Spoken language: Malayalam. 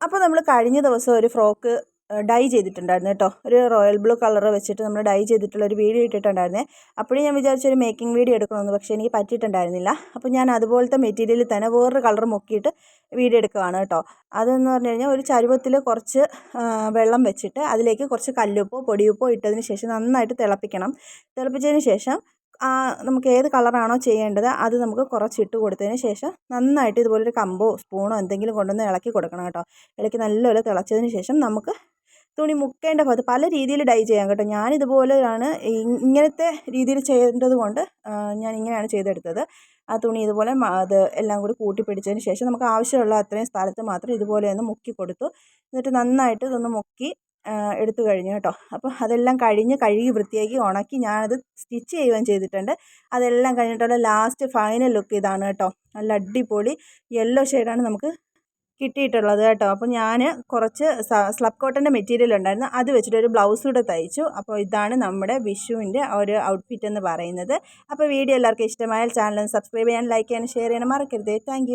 അപ്പോൾ നമ്മൾ കഴിഞ്ഞ ദിവസം ഒരു ഫ്രോക്ക് ഡൈ ചെയ്തിട്ടുണ്ടായിരുന്നു കേട്ടോ. ഒരു റോയൽ ബ്ലൂ കളർ വെച്ചിട്ട് നമ്മൾ ഡൈ ചെയ്തിട്ടുള്ള ഒരു വീഡിയോ ഇട്ടിട്ടുണ്ടായിരുന്നേ. അപ്പോഴും ഞാൻ വിചാരിച്ചൊരു മേക്കിംഗ് വീഡിയോ എടുക്കണമെന്ന്, പക്ഷേ എനിക്ക് പറ്റിയിട്ടുണ്ടായിരുന്നില്ല. അപ്പോൾ ഞാൻ അതുപോലത്തെ മെറ്റീരിയലിൽ തന്നെ വേറൊരു കളർ മുക്കിയിട്ട് വീഡിയോ എടുക്കുകയാണ് കേട്ടോ. അതെന്ന് പറഞ്ഞു കഴിഞ്ഞാൽ ഒരു ചരുവത്തിൽ കുറച്ച് വെള്ളം വെച്ചിട്ട് അതിലേക്ക് കുറച്ച് കല്ലുപ്പോ പൊടിയുപ്പോ ഇട്ടതിന് ശേഷം നന്നായിട്ട് തിളപ്പിക്കണം. തിളപ്പിച്ചതിന് ശേഷം നമുക്ക് ഏത് കളറാണോ ചെയ്യേണ്ടത് അത് നമുക്ക് കുറച്ചിട്ട് കൊടുത്തതിന് ശേഷം നന്നായിട്ട് ഇതുപോലൊരു കമ്പോ സ്പൂണോ എന്തെങ്കിലും കൊണ്ടുവന്ന് ഇളക്കി കൊടുക്കണം കേട്ടോ. ഇളക്കി നല്ലപോലെ തിളച്ചതിന് ശേഷം നമുക്ക് തുണി മുക്കേണ്ട ഭാഗത്ത് പല രീതിയിൽ ഡൈ ചെയ്യാം കേട്ടോ. ഞാനിതുപോലെയാണ് ഇങ്ങനത്തെ രീതിയിൽ ചെയ്യേണ്ടത് കൊണ്ട് ഞാൻ ഇങ്ങനെയാണ് ചെയ്തെടുത്തത്. ആ തുണി ഇതുപോലെ അത് എല്ലാം കൂടി കൂട്ടി പിടിച്ചതിന് ശേഷം നമുക്ക് ആവശ്യമുള്ള അത്രയും സ്ഥലത്ത് മാത്രം ഇതുപോലെ ഒന്ന് മുക്കി കൊടുത്തു. എന്നിട്ട് നന്നായിട്ട് ഇതൊന്ന് മുക്കി എടുത്തു കഴിഞ്ഞു കേട്ടോ. അപ്പോൾ അതെല്ലാം കഴുകി വൃത്തിയാക്കി ഉണക്കി ഞാനത് സ്റ്റിച്ച് ചെയ്യുകയും ചെയ്തിട്ടുണ്ട്. അതെല്ലാം കഴിഞ്ഞിട്ടുള്ള ലാസ്റ്റ് ഫൈനൽ ലുക്ക് ഇതാണ് കേട്ടോ. നല്ല അടിപൊളി യെല്ലോ ഷെയ്ഡാണ് നമുക്ക് കിട്ടിയിട്ടുള്ളത് കേട്ടോ. അപ്പോൾ ഞാൻ കുറച്ച് സ്ലബ് കോട്ടൻ്റെ മെറ്റീരിയൽ ഉണ്ടായിരുന്നു, അത് വെച്ചിട്ട് ഒരു ബ്ലൗസ് കൂടെ തയ്ച്ചു. അപ്പോൾ ഇതാണ് നമ്മുടെ വിഷുവിൻ്റെ ഒരു ഔട്ട്ഫിറ്റ് എന്ന് പറയുന്നത്. അപ്പോൾ വീഡിയോ എല്ലാവർക്കും ഇഷ്ടമായാൽ ചാനൽ സബ്സ്ക്രൈബ് ചെയ്യാൻ, ലൈക്ക് ചെയ്യാൻ, ഷെയർ ചെയ്യാൻ മറക്കരുത്. താങ്ക്